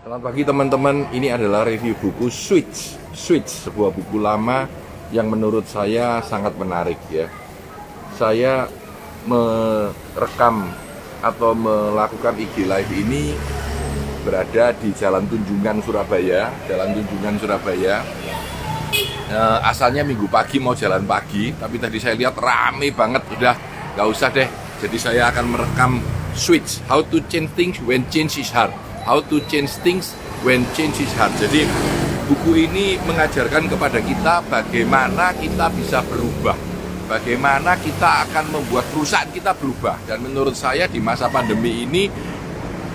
Selamat pagi teman-teman, ini adalah review buku Switch. Switch, sebuah buku lama yang menurut saya sangat menarik ya. Saya merekam atau melakukan IG Live ini berada di Jalan Tunjungan, Surabaya. Asalnya minggu pagi mau jalan pagi, tapi tadi saya lihat rame banget, udah nggak usah deh. Jadi saya akan merekam Switch, How to Change Things When Change is Hard. How to Change Things When Change is Hard. Jadi buku ini mengajarkan kepada kita bagaimana kita bisa berubah, bagaimana kita akan membuat perusahaan kita berubah. Dan menurut saya di masa pandemi ini,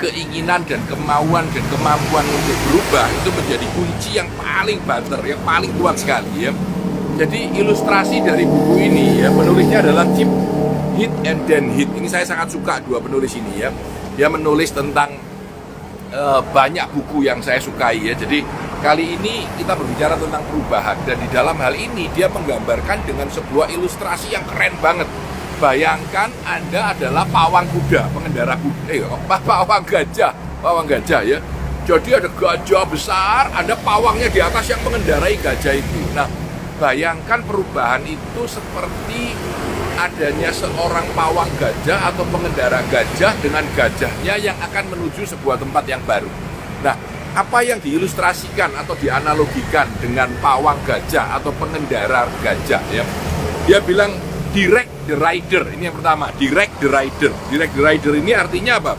keinginan dan kemauan dan kemampuan untuk berubah itu menjadi kunci yang paling banter, yang paling kuat sekali ya. Jadi ilustrasi dari buku ini ya, penulisnya adalah Chip Heath and Dan Heath. Ini saya sangat suka dua penulis ini ya. Dia menulis tentang banyak buku yang saya sukai ya. Jadi kali ini kita berbicara tentang perubahan, dan di dalam hal ini dia menggambarkan dengan sebuah ilustrasi yang keren banget. Bayangkan Anda adalah pawang kuda, pengendara kuda, pawang gajah ya. Jadi ada gajah besar, ada pawangnya di atas yang mengendarai gajah itu. Nah, bayangkan perubahan itu seperti adanya seorang pawang gajah atau pengendara gajah dengan gajahnya yang akan menuju sebuah tempat yang baru. Nah, apa yang diilustrasikan atau dianalogikan dengan pawang gajah atau pengendara gajah ya? Dia bilang direct the rider. Ini yang pertama, direct the rider. Direct the rider ini artinya apa?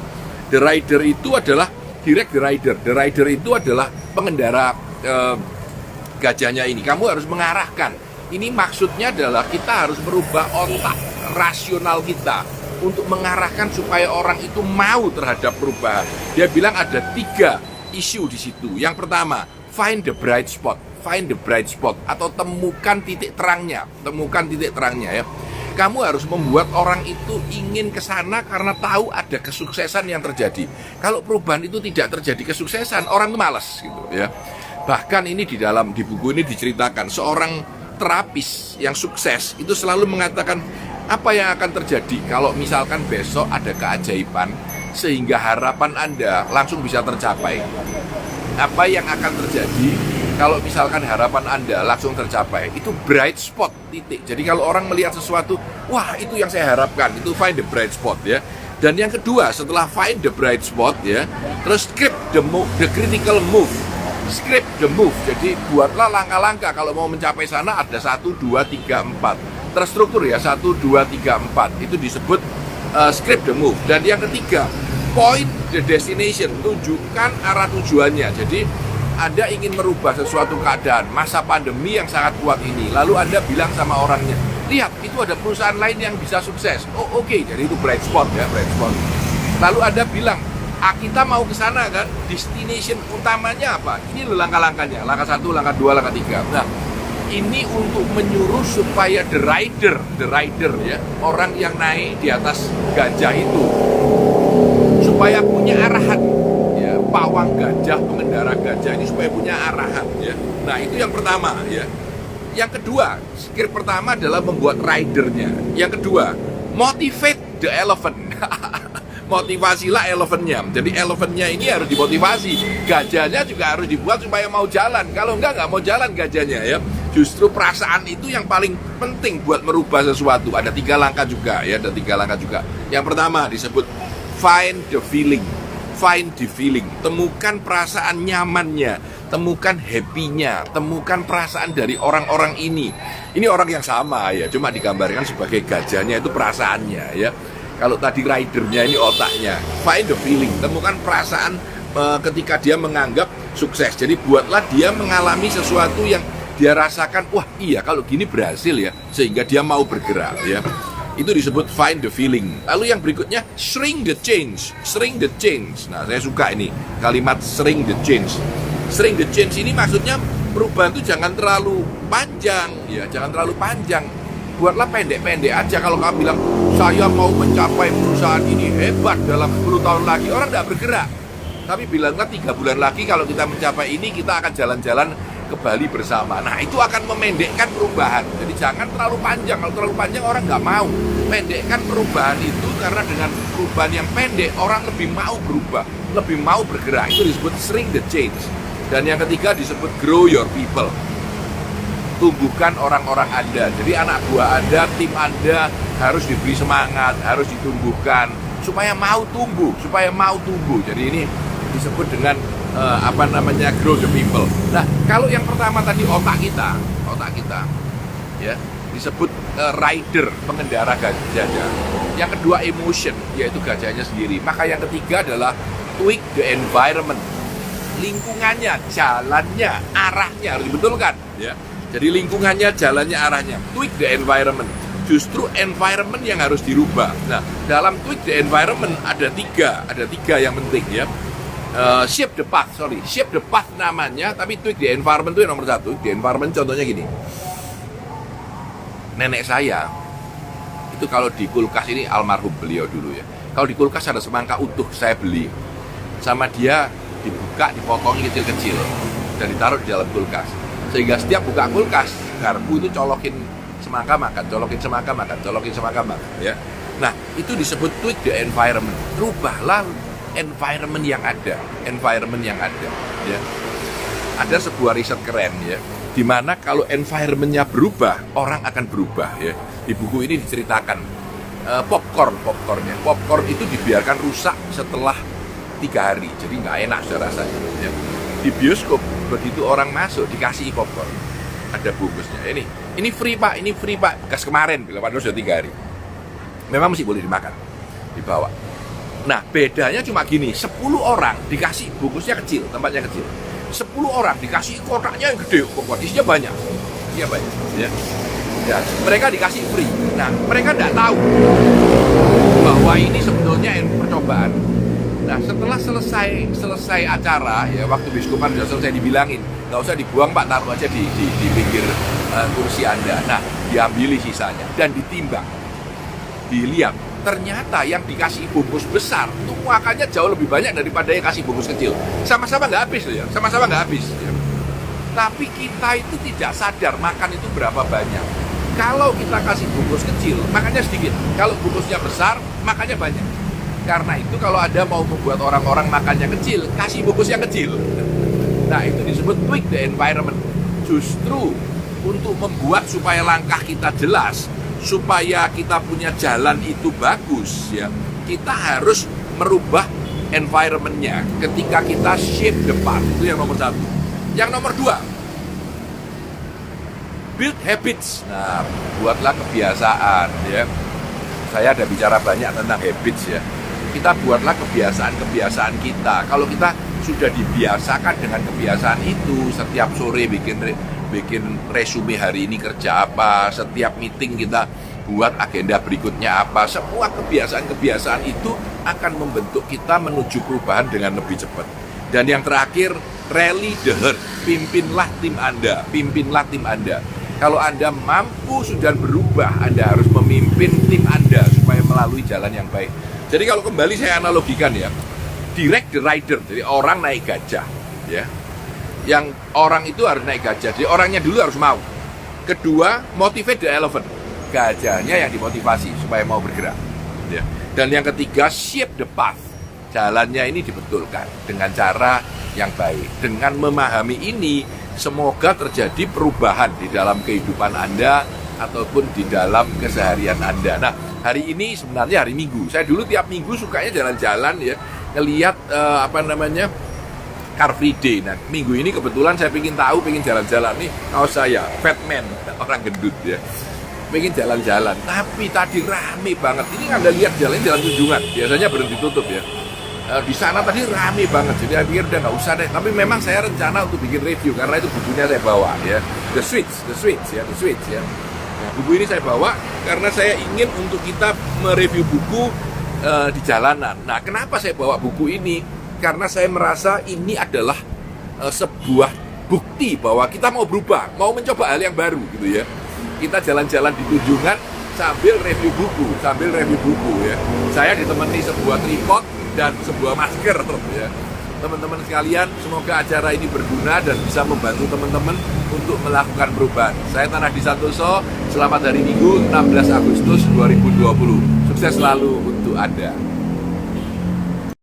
The rider itu adalah direct the rider. The rider itu adalah pengendara gajahnya ini. Kamu harus mengarahkan. Ini maksudnya adalah kita harus merubah otak rasional kita untuk mengarahkan supaya orang itu mau terhadap perubahan. Dia bilang ada 3 isu di situ. Yang pertama, find the bright spot. Find the bright spot atau temukan titik terangnya. Temukan titik terangnya ya. Kamu harus membuat orang itu ingin ke sana karena tahu ada kesuksesan yang terjadi. Kalau perubahan itu tidak terjadi kesuksesan, orang itu malas gitu ya. Bahkan ini di buku ini diceritakan seorang terapis yang sukses itu selalu mengatakan apa yang akan terjadi kalau misalkan besok ada keajaiban sehingga harapan Anda langsung bisa tercapai. Apa yang akan terjadi kalau misalkan harapan Anda langsung tercapai? Itu bright spot, titik. Jadi kalau orang melihat sesuatu, wah itu yang saya harapkan, itu find the bright spot ya. Dan yang kedua, setelah find the bright spot ya, terus script the critical move. Script the move, jadi buatlah langkah-langkah. Kalau mau mencapai sana ada 1, 2, 3, 4 terstruktur ya, 1, 2, 3, 4 itu disebut script the move. Dan yang ketiga, point the destination, tunjukkan arah tujuannya. Jadi Anda ingin merubah sesuatu keadaan masa pandemi yang sangat kuat ini, lalu Anda bilang sama orangnya, lihat itu ada perusahaan lain yang bisa sukses. Oh oke, jadi itu bright spot ya, bright spot. Lalu Anda bilang, kita mau ke sana kan, destination utamanya apa? Ini loh langkah-langkahnya, langkah 1, langkah 2, langkah 3. Nah, ini untuk menyuruh supaya the rider ya, orang yang naik di atas gajah itu supaya punya arahan ya, pawang gajah, pengendara gajah ini supaya punya arahan ya. Nah, itu yang pertama ya. Yang kedua, skill pertama adalah membuat ridernya. Yang kedua, motivate the elephant. Motivasilah elephantnya. Jadi elephantnya ini harus dimotivasi. Gajahnya juga harus dibuat supaya mau jalan. Kalau nggak mau jalan gajahnya ya. Justru perasaan itu yang paling penting buat merubah sesuatu. Ada 3 langkah juga ya. Ada 3 langkah juga. Yang pertama disebut find the feeling. Find the feeling. Temukan perasaan nyamannya. Temukan happy-nya. Temukan perasaan dari orang-orang ini. Ini orang yang sama ya. Cuma digambarkan sebagai gajahnya itu perasaannya ya. Kalau tadi ridernya ini otaknya. Find the feeling, temukan perasaan ketika dia menganggap sukses. Jadi buatlah dia mengalami sesuatu yang dia rasakan, wah iya kalau gini berhasil ya, sehingga dia mau bergerak ya. Itu disebut find the feeling. Lalu yang berikutnya, shrink the change. Shrink the change. Nah, saya suka ini kalimat shrink the change. Shrink the change ini maksudnya perubahan itu jangan terlalu panjang ya, jangan terlalu panjang. Buatlah pendek-pendek aja. Kalau kamu bilang saya mau mencapai perusahaan ini hebat dalam 10 tahun lagi, orang tidak bergerak. Tapi bilanglah 3 bulan lagi kalau kita mencapai ini, kita akan jalan-jalan ke Bali bersama. Nah, itu akan memendekkan perubahan. Jadi jangan terlalu panjang. Kalau terlalu panjang orang nggak mau. Pendekkan perubahan itu karena dengan perubahan yang pendek orang lebih mau berubah, lebih mau bergerak. Itu disebut shrink the change. Dan yang ketiga disebut grow your people. Tumbuhkan orang-orang Anda. Jadi anak buah Anda, tim Anda harus diberi semangat, harus ditumbuhkan supaya mau tumbuh, Jadi ini disebut dengan grow the people. Nah, kalau yang pertama tadi otak kita, ya disebut rider, pengendara gajahnya. Yang kedua emotion, yaitu gajahnya sendiri. Maka yang ketiga adalah tweak the environment, lingkungannya, jalannya, arahnya harus dibetulkan, ya. Jadi lingkungannya, jalannya, arahnya. Tweak the environment. Justru environment yang harus dirubah. Nah, dalam tweak the environment ada tiga yang penting, ya. Shape the path namanya, tapi tweak the environment itu yang nomor satu. The environment contohnya gini. Nenek saya itu kalau di kulkas ini, almarhum beliau dulu, ya. Kalau di kulkas ada semangka utuh, saya beli. Sama dia dibuka, dipotongin kecil-kecil dan ditaruh di dalam kulkas. Sehingga setiap buka kulkas, garpu itu colokin semangka makan, ya. Nah, itu disebut tweak the environment. Rubahlah environment yang ada, ya. Ada sebuah riset keren, ya, di mana kalau environment-nya berubah, orang akan berubah, ya. Di buku ini diceritakan popcorn itu dibiarkan rusak setelah 3 hari, jadi nggak enak sudah rasanya, ya. Di bioskop begitu orang masuk dikasih popcorn, ada bungkusnya, ini free pak, gas kemarin, bila padahal sudah 3 hari, memang masih boleh dimakan, dibawa. Nah, bedanya cuma gini, 10 orang dikasih bungkusnya kecil, tempatnya kecil, 10 orang dikasih kotaknya yang gede, pokoknya isinya banyak, ya. Ya, mereka dikasih free. Nah, mereka tidak tahu bahwa ini sebetulnya percobaan. Nah, setelah selesai acara, ya, waktu biskupan sudah selesai, dibilangin, nggak usah dibuang pak, taruh aja di pinggir kursi Anda. Nah, diambil sisanya dan ditimbang, dilihat, ternyata yang dikasih bungkus besar itu muakannya jauh lebih banyak daripada yang kasih bungkus kecil. Sama-sama nggak habis loh, ya, ya. Tapi kita itu tidak sadar makan itu berapa banyak. Kalau kita kasih bungkus kecil, makannya sedikit. Kalau bungkusnya besar, makannya banyak. Karena itu kalau Anda mau membuat orang-orang makannya kecil, kasih bungkus yang kecil. Nah, itu disebut tweak the environment. Justru untuk membuat supaya langkah kita jelas, supaya kita punya jalan itu bagus, ya, kita harus merubah environment-nya ketika kita shape the path. Itu yang nomor satu. Yang nomor dua, build habits. Nah, buatlah kebiasaan, ya. Saya ada bicara banyak tentang habits, ya. Kita buatlah kebiasaan kita. Kalau kita sudah dibiasakan dengan kebiasaan itu, setiap sore bikin resume hari ini kerja apa, setiap meeting kita buat agenda berikutnya apa, semua kebiasaan itu akan membentuk kita menuju perubahan dengan lebih cepat. Dan yang terakhir, rally the herd. Pimpinlah tim Anda. Kalau Anda mampu sudah berubah, Anda harus memimpin tim Anda supaya melalui jalan yang baik. Jadi kalau kembali saya analogikan, ya, direct the rider, jadi orang naik gajah, ya. Yang orang itu harus naik gajah, jadi orangnya dulu harus mau. Kedua, motivate the elephant, gajahnya yang dimotivasi supaya mau bergerak, ya. Dan yang ketiga, shape the path, jalannya ini dibetulkan dengan cara yang baik. Dengan memahami ini, semoga terjadi perubahan di dalam kehidupan Anda ataupun di dalam keseharian Anda. Nah, hari ini sebenarnya hari Minggu. Saya dulu tiap minggu sukanya jalan-jalan, ya, ngelihat Car Free Day. Nah, minggu ini kebetulan saya pengen jalan-jalan nih. Kaos saya, fat man, orang gendut, ya. Pengen jalan-jalan, tapi tadi rame banget. Ini Anda lihat jalan Tunjungan, biasanya berhenti tutup, ya. Di sana tadi rame banget, jadi saya pikir udah nggak usah deh. Tapi memang saya rencana untuk bikin review karena itu bukunya saya bawa, ya. The Switch, ya. Nah, buku ini saya bawa karena saya ingin untuk kita mereview buku di jalanan. Nah, kenapa saya bawa buku ini? Karena saya merasa ini adalah sebuah bukti bahwa kita mau berubah, mau mencoba hal yang baru, gitu, ya. Kita jalan-jalan di Tunjungan sambil review buku, ya. Saya ditemani sebuah tripod dan sebuah masker, ya. teman-teman sekalian. Semoga acara ini berguna dan bisa membantu teman-teman untuk melakukan perubahan. Saya Tanah Di Santoso, selamat hari Minggu 16 Agustus 2020. Sukses selalu untuk Anda.